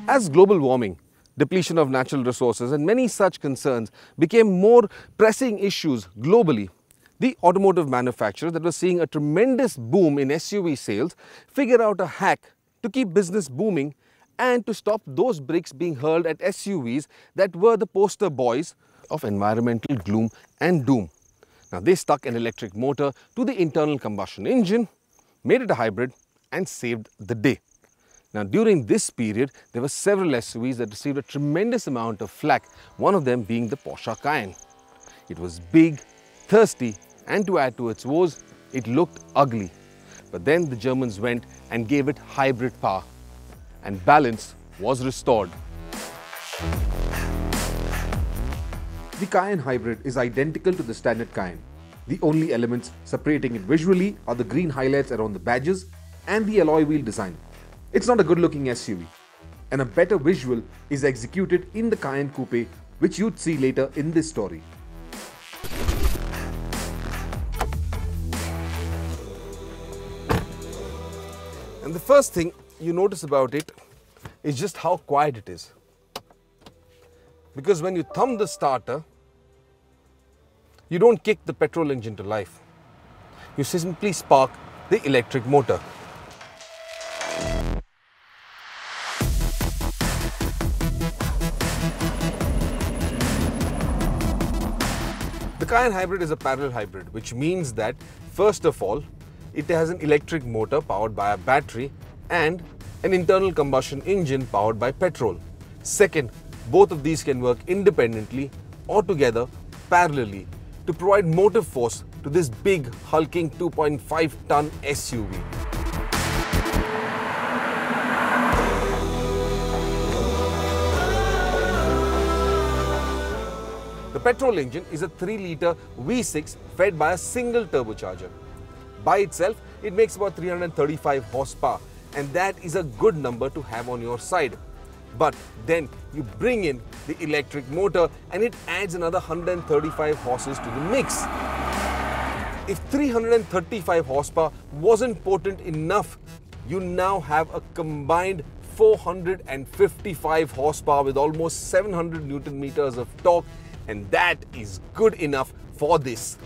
As global warming, depletion of natural resources and many such concerns became more pressing issues globally, the automotive manufacturers that were seeing a tremendous boom in SUV sales figured out a hack to keep business booming and to stop those bricks being hurled at SUVs that were the poster boys of environmental gloom and doom. Now they stuck an electric motor to the internal combustion engine, made it a hybrid and saved the day. Now during this period, there were several SUVs that received a tremendous amount of flack, one of them being the Porsche Cayenne. It was big, thirsty, and to add to its woes, it looked ugly. But then the Germans went and gave it hybrid power, and balance was restored. The Cayenne Hybrid is identical to the standard Cayenne. The only elements separating it visually are the green highlights around the badges and the alloy wheel design. It's not a good-looking SUV, and a better visual is executed in the Cayenne Coupe, which you'd see later in this story. And the first thing you notice about it is just how quiet it is. Because when you thumb the starter, you don't kick the petrol engine to life. You simply spark the electric motor. The Cayenne Hybrid is a parallel hybrid, which means that first of all, it has an electric motor powered by a battery and an internal combustion engine powered by petrol. Second, both of these can work independently or together parallelly to provide motive force to this big hulking 2.5-ton SUV. The petrol engine is a 3-litre V6 fed by a single turbocharger. By itself, it makes about 335 horsepower, and that is a good number to have on your side. But then you bring in the electric motor and it adds another 135 horses to the mix. If 335 horsepower wasn't potent enough, you now have a combined 455 horsepower with almost 700 Newton meters of torque, and that is good enough for this.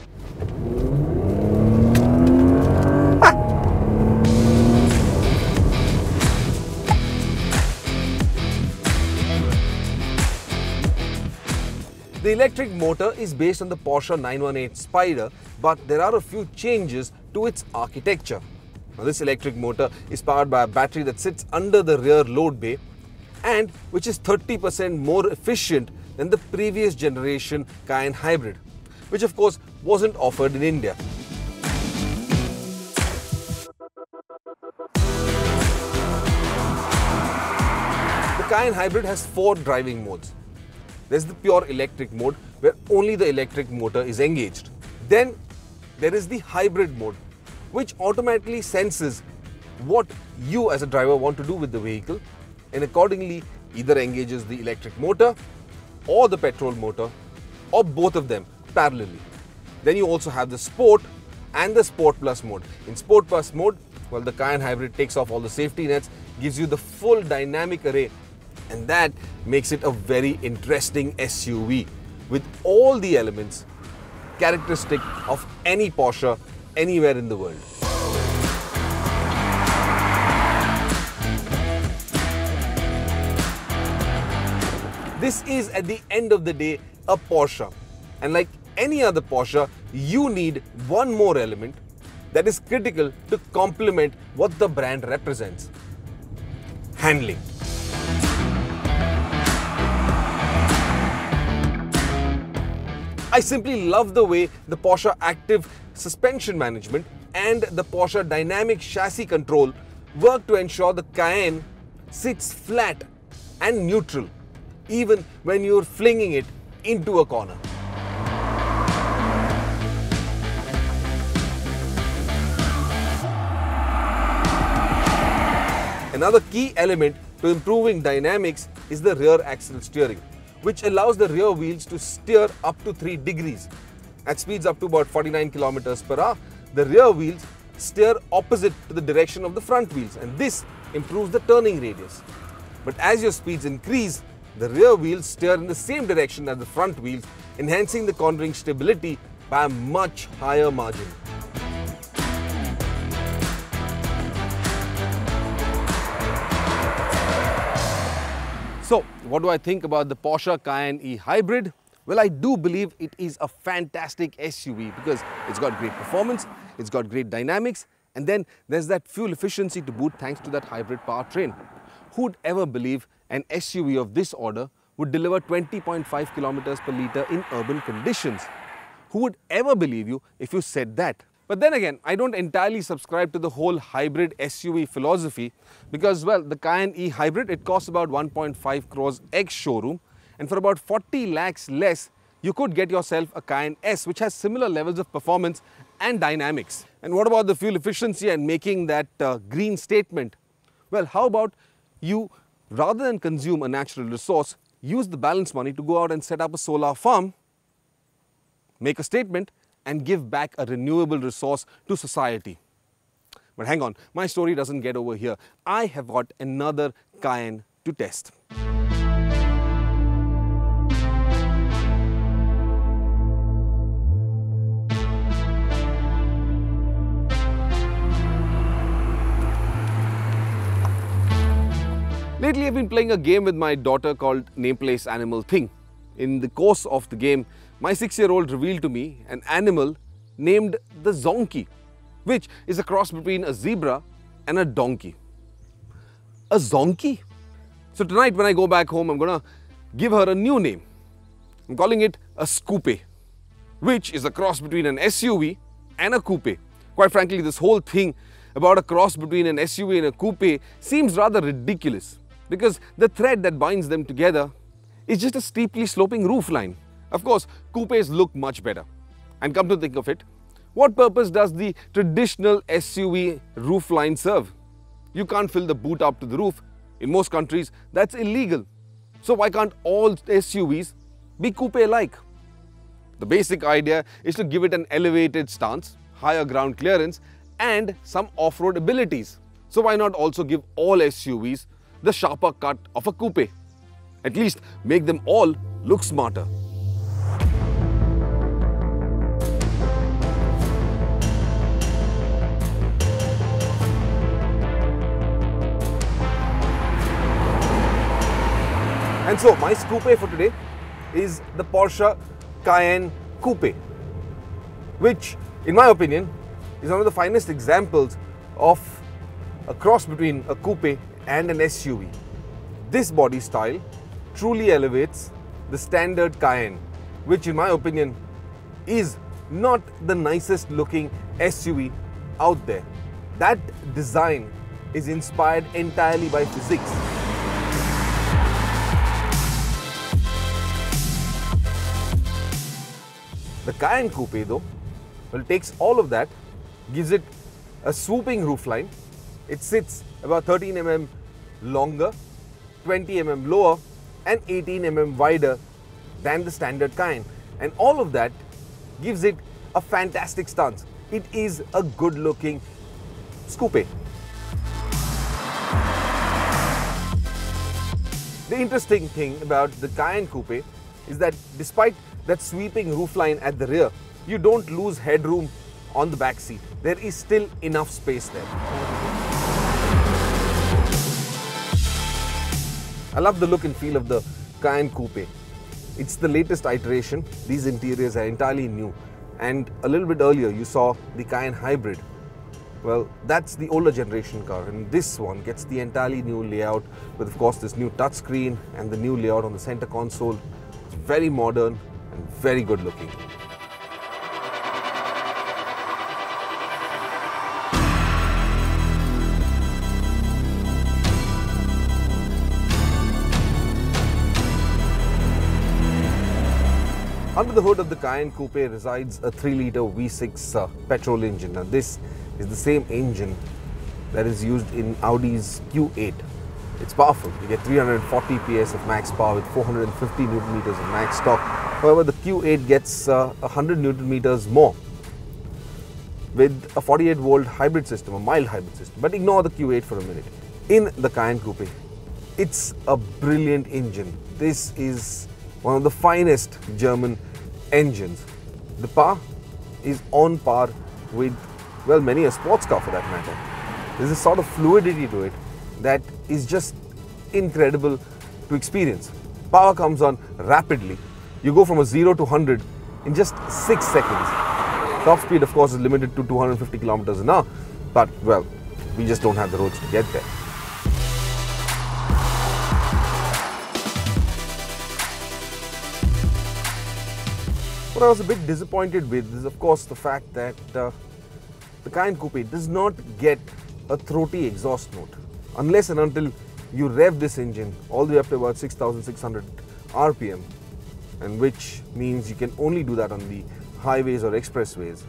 The electric motor is based on the Porsche 918 Spyder, but there are a few changes to its architecture. Now, this electric motor is powered by a battery that sits under the rear load bay and which is 30% more efficient than the previous generation Cayenne Hybrid, which of course wasn't offered in India. The Cayenne Hybrid has 4 driving modes. There's the pure electric mode where only the electric motor is engaged. Then there is the hybrid mode, which automatically senses what you as a driver want to do with the vehicle and accordingly either engages the electric motor or the petrol motor or both of them parallelly. Then you also have the Sport and the Sport Plus mode. In Sport Plus mode, well, the Cayenne Hybrid takes off all the safety nets, gives you the full dynamic array, and that makes it a very interesting SUV with all the elements characteristic of any Porsche anywhere in the world. This is at the end of the day a Porsche, and like any other Porsche, you need one more element that is critical to complement what the brand represents: handling. I simply love the way the Porsche Active suspension management and the Porsche Dynamic chassis control work to ensure the Cayenne sits flat and neutral even when you're flinging it into a corner. Another key element to improving dynamics is the rear axle steering, which allows the rear wheels to steer up to 3 degrees. At speeds up to about 49 km/h, the rear wheels steer opposite to the direction of the front wheels, and this improves the turning radius. But as your speeds increase, the rear wheels steer in the same direction as the front wheels, enhancing the cornering stability by a much higher margin. So, what do I think about the Porsche Cayenne e-Hybrid? Well, I do believe it is a fantastic SUV because it's got great performance, it's got great dynamics, and then there's that fuel efficiency to boot thanks to that hybrid powertrain. Who'd ever believe an SUV of this order would deliver 20.5 kilometers per litre in urban conditions? Who would ever believe you if you said that? But then again, I don't entirely subscribe to the whole hybrid SUV philosophy because, well, the Cayenne e-Hybrid, it costs about 1.5 crores ex-showroom, and for about 40 lakhs less, you could get yourself a Cayenne S, which has similar levels of performance and dynamics. And what about the fuel efficiency and making that green statement? Well, how about you, rather than consume a natural resource, use the balance money to go out and set up a solar farm, make a statement, and give back a renewable resource to society. But hang on, my story doesn't get over here. I have got another Cayenne to test. Lately, I've been playing a game with my daughter called Name Place Animal Thing. In the course of the game, my 6-year-old revealed to me an animal named the Zonkey, which is a cross between a zebra and a donkey. A Zonkey? So tonight when I go back home, I'm going to give her a new name. I'm calling it a Coupé, which is a cross between an SUV and a coupe. Quite frankly, this whole thing about a cross between an SUV and a coupe seems rather ridiculous because the thread that binds them together is just a steeply sloping roofline. Of course, coupes look much better. And come to think of it, what purpose does the traditional SUV roofline serve? You can't fill the boot up to the roof. In most countries, that's illegal. So why can't all SUVs be coupe-like? The basic idea is to give it an elevated stance, higher ground clearance, and some off-road abilities. So why not also give all SUVs the sharper cut of a coupe? At least make them all look smarter. And so my coupe for today is the Porsche Cayenne Coupe, which in my opinion is one of the finest examples of a cross between a coupe and an SUV. This body style truly elevates the standard Cayenne, which in my opinion is not the nicest looking SUV out there. That design is inspired entirely by physics. The Cayenne Coupe though, well, takes all of that, gives it a swooping roofline. It sits about 13 mm longer, 20 mm lower and 18 mm wider than the standard Cayenne. And all of that gives it a fantastic stance. It is a good looking coupe. The interesting thing about the Cayenne Coupe is that despite that sweeping roofline at the rear, you don't lose headroom on the back seat. There is still enough space there. I love the look and feel of the Cayenne Coupe. It's the latest iteration. These interiors are entirely new. And a little bit earlier, you saw the Cayenne Hybrid. Well, that's the older generation car, and this one gets the entirely new layout with, of course, this new touchscreen and the new layout on the center console. It's very modern and very good looking. Under the hood of the Cayenne Coupe resides a 3-litre V6 petrol engine. Now this is the same engine that is used in Audi's Q8. It's powerful. You get 340 PS of max power with 450 Nm of max torque. However, the Q8 gets 100 Nm more. with a 48-volt hybrid system, a mild hybrid system. But ignore the Q8 for a minute. In the Cayenne Coupe, it's a brilliant engine. This is one of the finest German engines. The power is on par with, well, many a sports car for that matter. There's a sort of fluidity to it that is just incredible to experience. Power comes on rapidly. You go from a 0 to 100 in just 6 seconds. Top speed, of course, is limited to 250 kilometers an hour, but, well, we just don't have the roads to get there. What I was a bit disappointed with is, of course, the fact that the Cayenne Coupe does not get a throaty exhaust note unless and until you rev this engine all the way up to about 6,600 RPM, and which means you can only do that on the highways or expressways.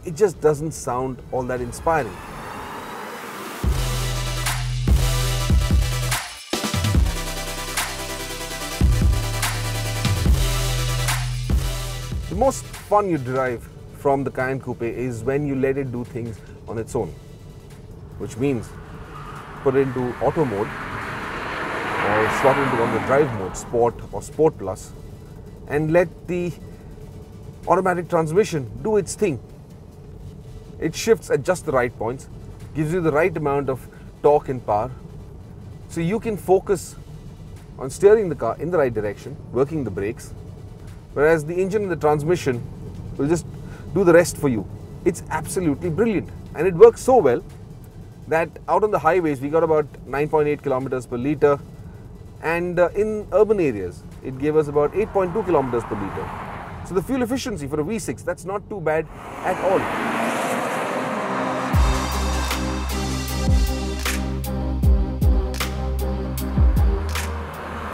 It just doesn't sound all that inspiring. The most fun you derive from the Cayenne Coupe is when you let it do things on its own, which means put it into auto mode or slot into on the drive mode, sport or sport plus, and let the automatic transmission do its thing. It shifts at just the right points, gives you the right amount of torque and power, so you can focus on steering the car in the right direction, working the brakes, whereas the engine and the transmission will just do the rest for you. It's absolutely brilliant, and it works so well that out on the highways we got about 9.8 kilometers per litre, and in urban areas it gave us about 8.2 kilometers per litre. So the fuel efficiency for a V6, that's not too bad at all.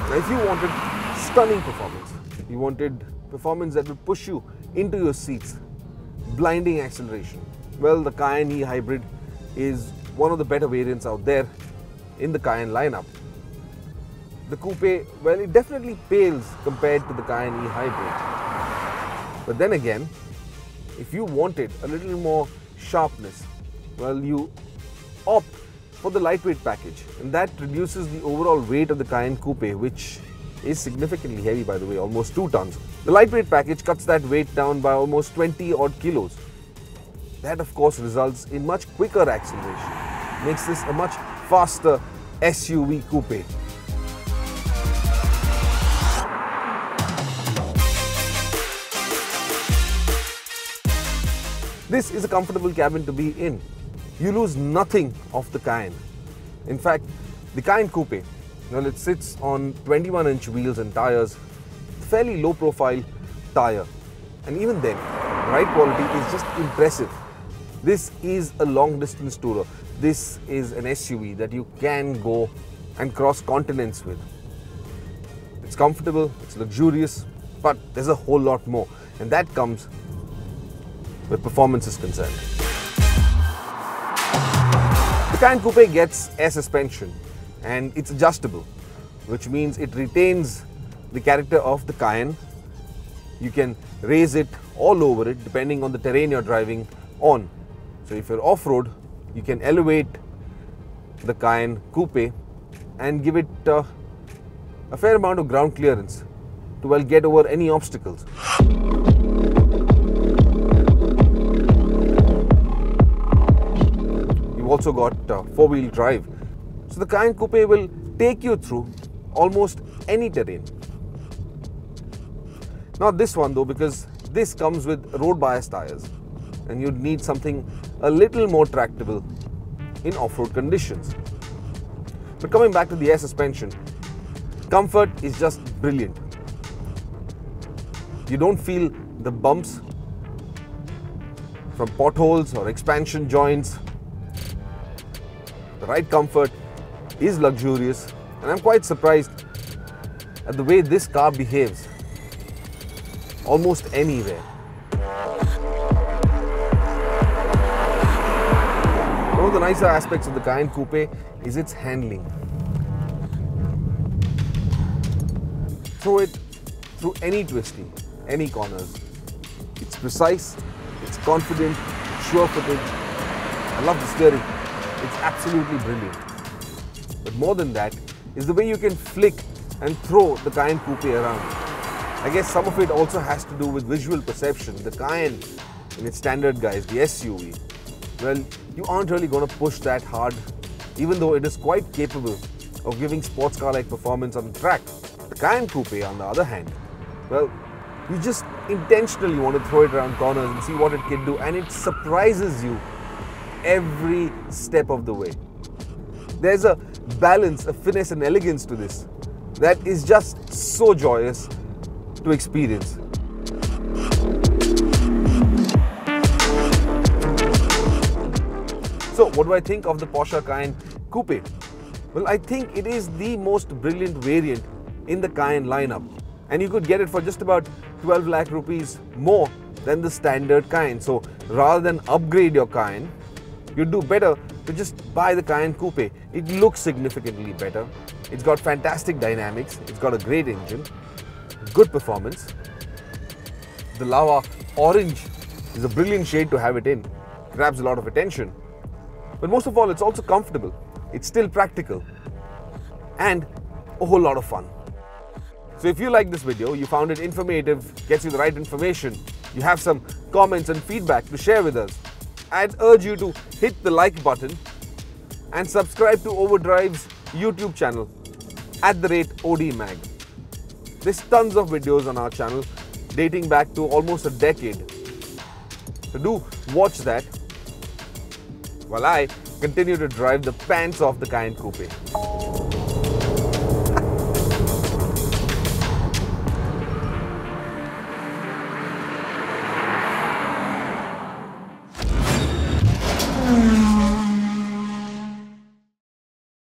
Now, if you wanted stunning performance, you wanted performance that would push you into your seats, blinding acceleration, well, the Cayenne E Hybrid is one of the better variants out there in the Cayenne lineup. The Coupe, well, it definitely pales compared to the Cayenne E Hybrid. But then again, if you wanted a little more sharpness, well, you opt for the lightweight package, and that reduces the overall weight of the Cayenne Coupe, which is significantly heavy, by the way, almost 2 tons. The lightweight package cuts that weight down by almost 20 odd kilos. That, of course, results in much quicker acceleration, makes this a much faster SUV coupe. This is a comfortable cabin to be in. You lose nothing of the Cayenne. In fact, the Cayenne Coupe, well, it sits on 21-inch wheels and tires, fairly low profile tire, and even then, ride quality is just impressive. This is a long distance tourer. This is an SUV that you can go and cross continents with. It's comfortable, it's luxurious, but there's a whole lot more, and that comes where performance is concerned. The Cayenne Coupe gets air suspension, and it's adjustable, which means it retains the character of the Cayenne. You can raise it all over it depending on the terrain you're driving on. So if you're off-road, you can elevate the Cayenne Coupe and give it a fair amount of ground clearance to, well, get over any obstacles. You've also got 4-wheel drive. So the Cayenne Coupe will take you through almost any terrain. Not this one though, because this comes with road bias tires, and you'd need something a little more tractable in off-road conditions. But coming back to the air suspension, comfort is just brilliant. You don't feel the bumps from potholes or expansion joints. The ride comfort is luxurious, and I'm quite surprised at the way this car behaves almost anywhere. One of the nicer aspects of the Cayenne Coupe is its handling. Throw it through any twisting, any corners. It's precise, it's confident, sure footage. I love the steering. It's absolutely brilliant. But more than that is the way you can flick and throw the Cayenne Coupe around. I guess some of it also has to do with visual perception. The Cayenne in its standard guise, the SUV, well, you aren't really going to push that hard, even though it is quite capable of giving sports car-like performance on the track. The Cayenne Coupe, on the other hand, well, you just intentionally want to throw it around corners and see what it can do, and it surprises you every step of the way. There's a balance, a finesse and elegance to this that is just so joyous to experience. So what do I think of the Porsche Cayenne Coupe? Well, I think it is the most brilliant variant in the Cayenne lineup, and you could get it for just about 12 lakh rupees more than the standard Cayenne. So rather than upgrade your Cayenne, you'd do better to just buy the Cayenne Coupe. It looks significantly better. It's got fantastic dynamics. It's got a great engine, good performance. The lava orange is a brilliant shade to have it in. Grabs a lot of attention. But most of all, it's also comfortable. It's still practical and a whole lot of fun. So if you like this video, you found it informative, gets you the right information, you have some comments and feedback to share with us, I'd urge you to hit the like button and subscribe to Overdrive's YouTube channel @ODMag. There's tons of videos on our channel dating back to almost a decade. So do watch that while I continue to drive the pants off the Cayenne Coupe.